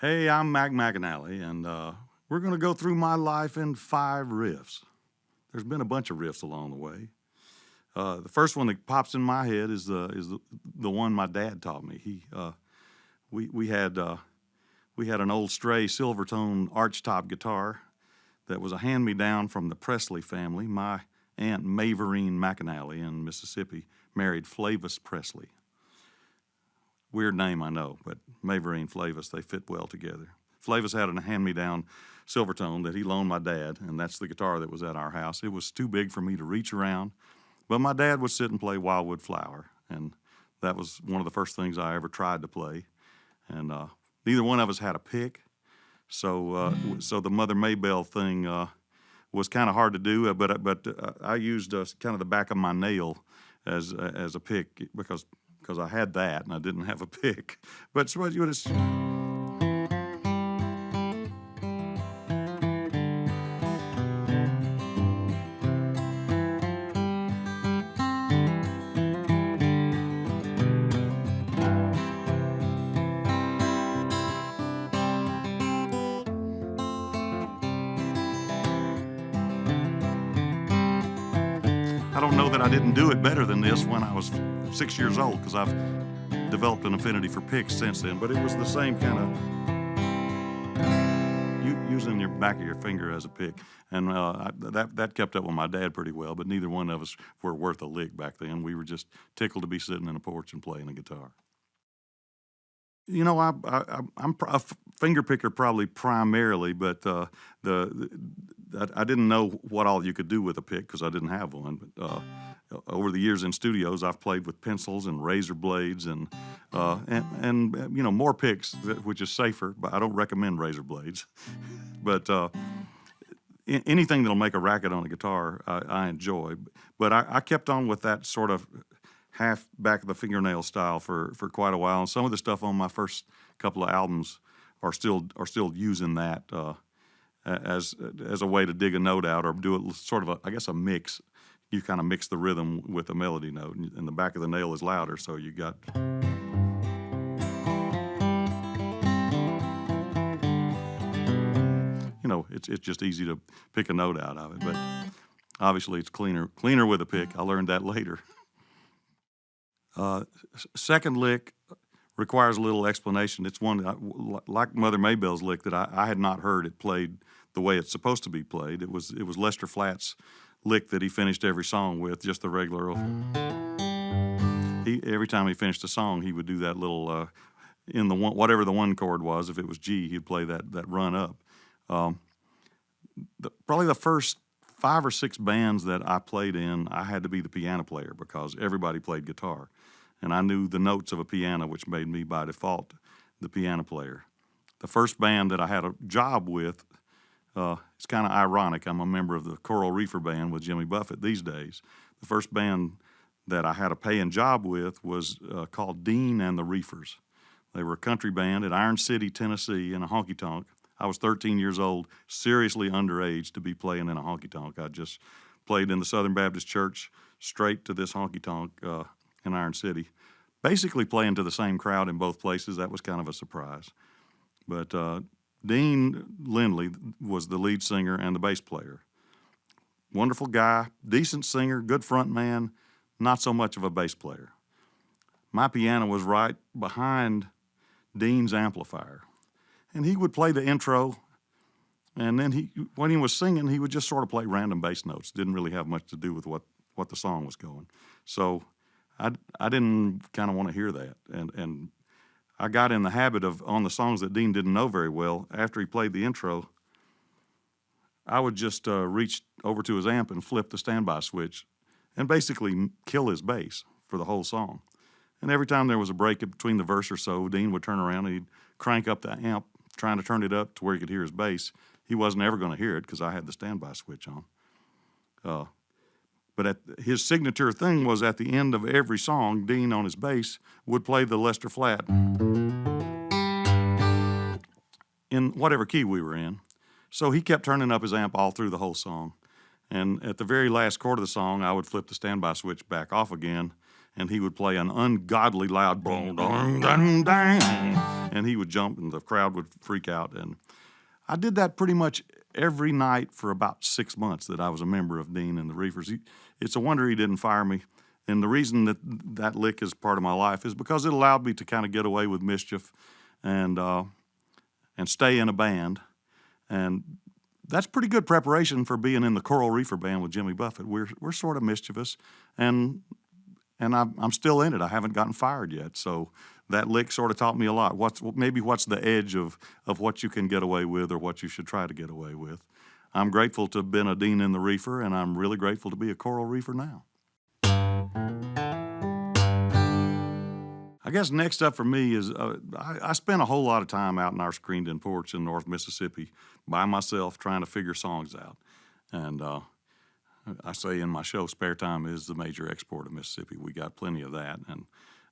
Hey, I'm Mac McAnally, and we're going to go through my life in 5 riffs. There's been a bunch of riffs along the way. The first one that pops in my head is the one my dad taught me. We had an old stray Silvertone archtop guitar that was a hand-me-down from the Presley family. My aunt Maverine McAnally in Mississippi married Flavis Presley. Weird name, I know, but Maverine, Flavis, they fit well together. Flavis had a hand-me-down Silvertone that he loaned my dad, and that's the guitar that was at our house. It was too big for me to reach around, but my dad would sit and play Wildwood Flower, and that was one of the first things I ever tried to play. And neither one of us had a pick, so the Mother Maybelle thing was kind of hard to do, but I used kind of the back of my nail as a pick because I had that and I didn't have a pick. But so you would. I don't know that I didn't do it better than this when I was 6 years old, because I've developed an affinity for picks since then, but it was the same kind of using your back of your finger as a pick, and that kept up with my dad pretty well, but neither one of us were worth a lick back then. We were just tickled to be sitting in a porch and playing a guitar. You know, I'm a finger picker probably primarily, but I didn't know what all you could do with a pick because I didn't have one. But over the years in studios, I've played with pencils and razor blades and you know, more picks, which is safer. But I don't recommend razor blades. But anything that'll make a racket on a guitar, I enjoy. But I kept on with that sort of half back of the fingernail style for quite a while, and some of the stuff on my first couple of albums are still using that as a way to dig a note out or do it sort of a mix. You kind of mix the rhythm with a melody note, and the back of the nail is louder, so you got. You know, it's just easy to pick a note out of it, but obviously it's cleaner with a pick. I learned that later. Second lick requires a little explanation. It's one like Mother Maybelle's lick that I had not heard it played the way it's supposed to be played. It was Lester Flatt's lick that he finished every song with, just the regular. Every time he finished a song, he would do that little in the one, whatever the one chord was. If it was G, he'd play that run up. Probably the first 5 or 6 bands that I played in, I had to be the piano player because everybody played guitar. And I knew the notes of a piano, which made me, by default, the piano player. The first band that I had a job with, it's kind of ironic. I'm a member of the Coral Reefer Band with Jimmy Buffett these days. The first band that I had a paying job with was called Dean and the Reefers. They were a country band at Iron City, Tennessee, in a honky tonk. I was 13 years old, seriously underage to be playing in a honky tonk. I just played in the Southern Baptist Church straight to this honky tonk in Iron City, basically playing to the same crowd in both places. That was kind of a surprise. But Dean Lindley was the lead singer and the bass player. Wonderful guy, decent singer, good front man, not so much of a bass player. My piano was right behind Dean's amplifier. And he would play the intro, and then when he was singing, he would just sort of play random bass notes. Didn't really have much to do with what the song was going. So I didn't kind of want to hear that. And I got in the habit of, on the songs that Dean didn't know very well, after he played the intro, I would just reach over to his amp and flip the standby switch and basically kill his bass for the whole song. And every time there was a break between the verse or so, Dean would turn around and he'd crank up the amp, trying to turn it up to where he could hear his bass. He wasn't ever going to hear it because I had the standby switch on. But his signature thing was at the end of every song, Dean on his bass would play the Lester Flatt in whatever key we were in. So he kept turning up his amp all through the whole song. And at the very last chord of the song, I would flip the standby switch back off again and he would play an ungodly loud boom, dong, dong, dong, and he would jump, and the crowd would freak out. And I did that pretty much every night for about 6 months that I was a member of Dean and the Reefers. It's a wonder he didn't fire me. And the reason that that lick is part of my life is because it allowed me to kind of get away with mischief and stay in a band. And that's pretty good preparation for being in the Coral Reefer band with Jimmy Buffett. We're sort of mischievous, and I'm still in it. I haven't gotten fired yet. So that lick sort of taught me a lot. What's the edge of what you can get away with or what you should try to get away with. I'm grateful to have been a Dean in the Reefer, and I'm really grateful to be a Coral Reefer now. I guess next up for me is I spent a whole lot of time out in our screened-in porch in North Mississippi by myself trying to figure songs out. And I say in my show, spare time is the major export of Mississippi. We got plenty of that. And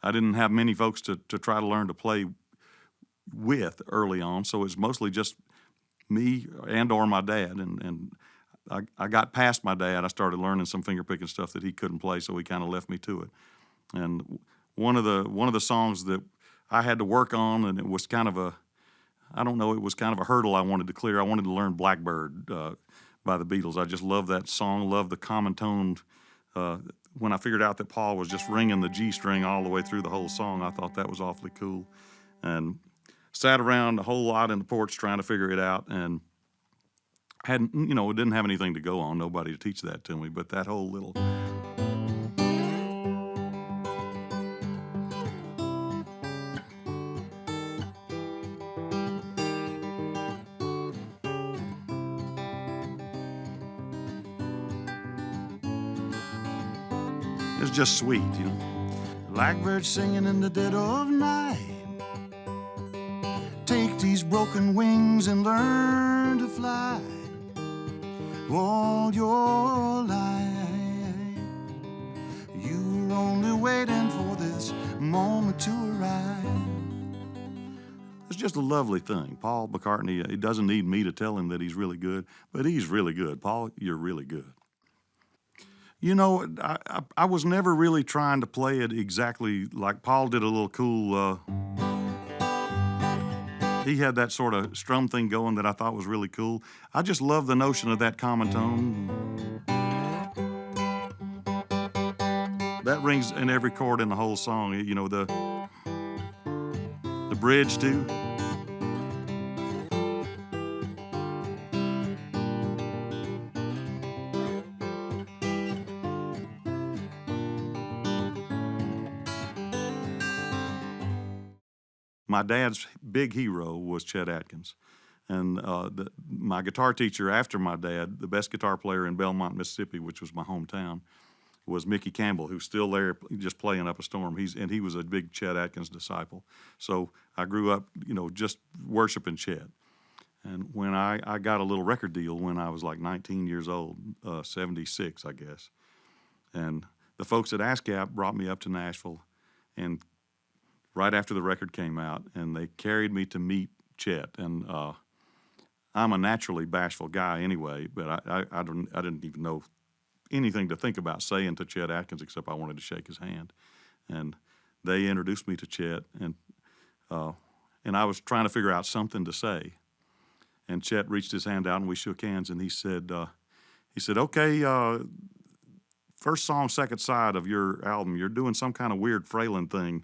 I didn't have many folks to try to learn to play with early on, so it's mostly just me and or my dad. And I got past my dad. I started learning some finger-picking stuff that he couldn't play, so he kind of left me to it. And one of the songs that I had to work on, and it was kind of a hurdle I wanted to clear. I wanted to learn Blackbird by the Beatles. I just love that song, love the common tone. When I figured out that Paul was just ringing the G string all the way through the whole song, I thought that was awfully cool. And sat around a whole lot in the porch trying to figure it out, and didn't have anything to go on, nobody to teach that to me, but that whole little... It's just sweet, Blackbird singing in the dead of night. Take these broken wings and learn to fly all your life. You were only waiting for this moment to arrive. It's just a lovely thing. Paul McCartney, he doesn't need me to tell him that he's really good, but he's really good. Paul, you're really good. I was never really trying to play it exactly like Paul did. A little cool, he had that sort of strum thing going that I thought was really cool. I just love the notion of that common tone. That rings in every chord in the whole song, the bridge too. My dad's big hero was Chet Atkins. And my guitar teacher after my dad, the best guitar player in Belmont, Mississippi, which was my hometown, was Mickey Campbell, who's still there just playing up a storm. He was a big Chet Atkins disciple. So I grew up, just worshiping Chet. And when I got a little record deal when I was like 19 years old, 76, I guess. And the folks at ASCAP brought me up to Nashville and right after the record came out, and they carried me to meet Chet. And I'm a naturally bashful guy anyway, but I didn't even know anything to think about saying to Chet Atkins except I wanted to shake his hand. And they introduced me to Chet, and I was trying to figure out something to say. And Chet reached his hand out, and we shook hands, and he said, okay, first song, second side of your album, you're doing some kind of weird Fralin thing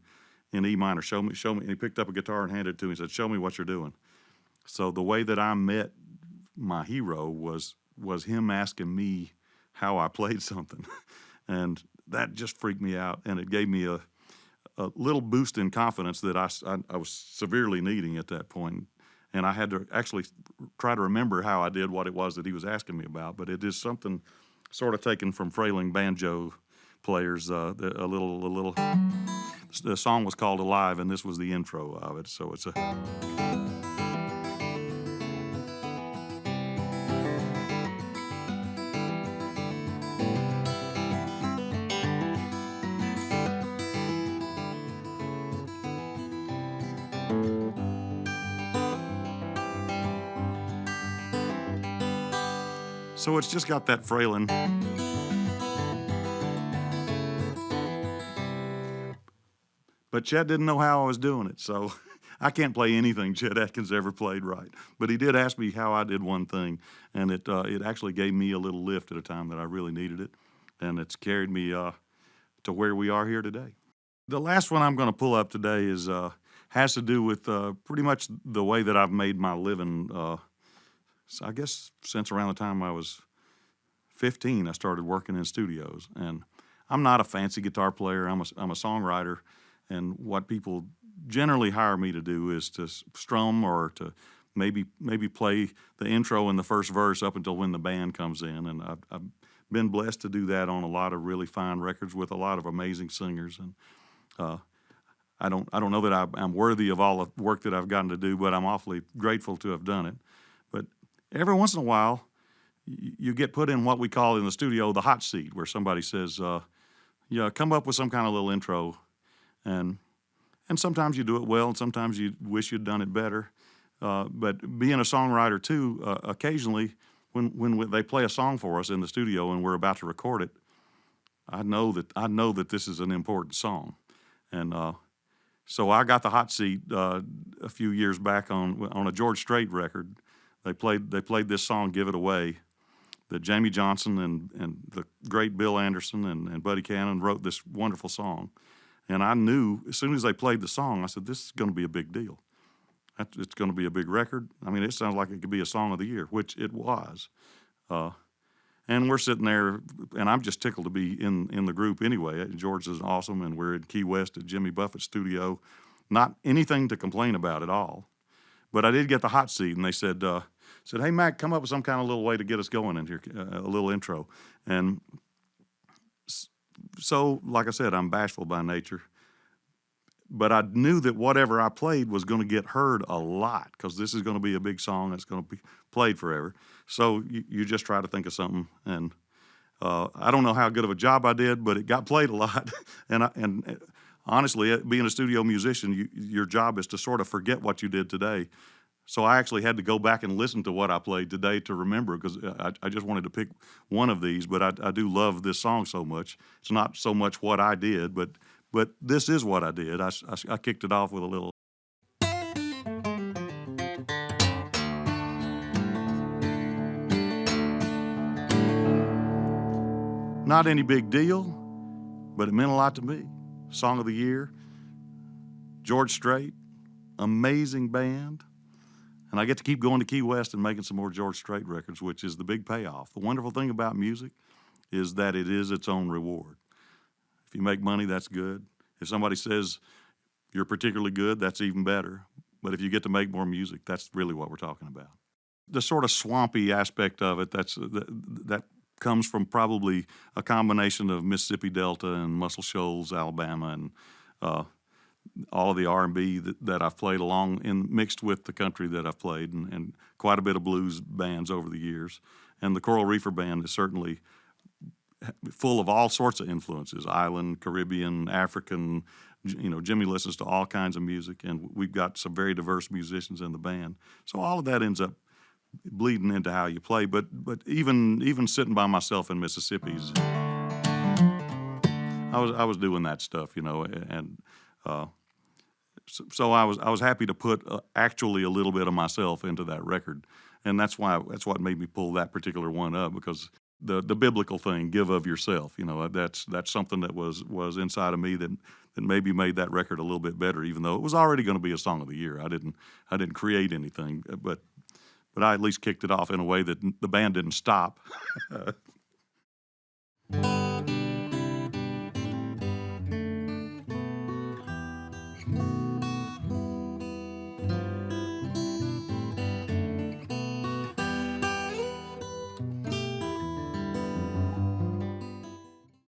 in E minor. Show me. And he picked up a guitar and handed it to me and said, show me what you're doing. So the way that I met my hero was him asking me how I played something. And that just freaked me out. And it gave me a little boost in confidence that I was severely needing at that point. And I had to actually try to remember how I did what it was that he was asking me about. But it is something sort of taken from frailing banjo players, a little. The song was called Alive, and this was the intro of it. So it's a... So it's just got that frailing. but Chet didn't know how I was doing it, so I can't play anything Chet Atkins ever played right. But he did ask me how I did one thing, and it actually gave me a little lift at a time that I really needed it, and it's carried me to where we are here today. The last one I'm going to pull up today is has to do with pretty much the way that I've made my living. So I guess since around the time I was 15, I started working in studios, and I'm not a fancy guitar player. I'm a songwriter, and what people generally hire me to do is to strum or to maybe play the intro and the first verse up until when the band comes in. And I've been blessed to do that on a lot of really fine records with a lot of amazing singers. And I don't know that I'm worthy of all the work that I've gotten to do, but I'm awfully grateful to have done it. But every once in a while, you get put in what we call in the studio the hot seat, where somebody says, "Yeah, come up with some kind of little intro," and sometimes you do it well, and sometimes you wish you'd done it better. But being a songwriter too, occasionally when they play a song for us in the studio and we're about to record it, I know that this is an important song, and so I got the hot seat a few years back on a George Strait record. They played this song, "Give It Away," that Jamie Johnson and the great Bill Anderson and Buddy Cannon wrote this wonderful song. And I knew as soon as they played the song, I said, this is going to be a big deal. It's going to be a big record. I mean, it sounds like it could be a song of the year, which it was. And we're sitting there, and I'm just tickled to be in the group anyway. George is awesome, and we're in Key West at Jimmy Buffett's studio. Not anything to complain about at all. But I did get the hot seat, and they said, "Hey, Mac, come up with some kind of little way to get us going in here, a little intro." And so, like I said, I'm bashful by nature. But I knew that whatever I played was going to get heard a lot, because this is going to be a big song that's going to be played forever. So you just try to think of something. And I don't know how good of a job I did, but it got played a lot. and honestly, being a studio musician, your job is to sort of forget what you did today. So I actually had to go back and listen to what I played today to remember, because I just wanted to pick one of these. But I do love this song so much. It's not so much what I did, but this is what I did. I kicked it off with a little. Not any big deal, but it meant a lot to me. Song of the year, George Strait, amazing band. And I get to keep going to Key West and making some more George Strait records, which is the big payoff. The wonderful thing about music is that it is its own reward. If you make money, that's good. If somebody says you're particularly good, that's even better. But if you get to make more music, that's really what we're talking about. The sort of swampy aspect of it, that comes from probably a combination of Mississippi Delta and Muscle Shoals, Alabama, and all of the R&B that I've played along mixed with the country that I've played, and quite a bit of blues bands over the years. And the Coral Reefer Band is certainly full of all sorts of influences, island, Caribbean, African. Jimmy listens to all kinds of music, and we've got some very diverse musicians in the band. So all of that ends up bleeding into how you play. But even sitting by myself in Mississippi's, I was doing that stuff, and so I was happy to put actually a little bit of myself into that record, and that's what made me pull that particular one up, because the biblical thing, give of yourself, that's something that was inside of me that maybe made that record a little bit better, even though it was already going to be a song of the year. I didn't create anything, but I at least kicked it off in a way that the band didn't stop.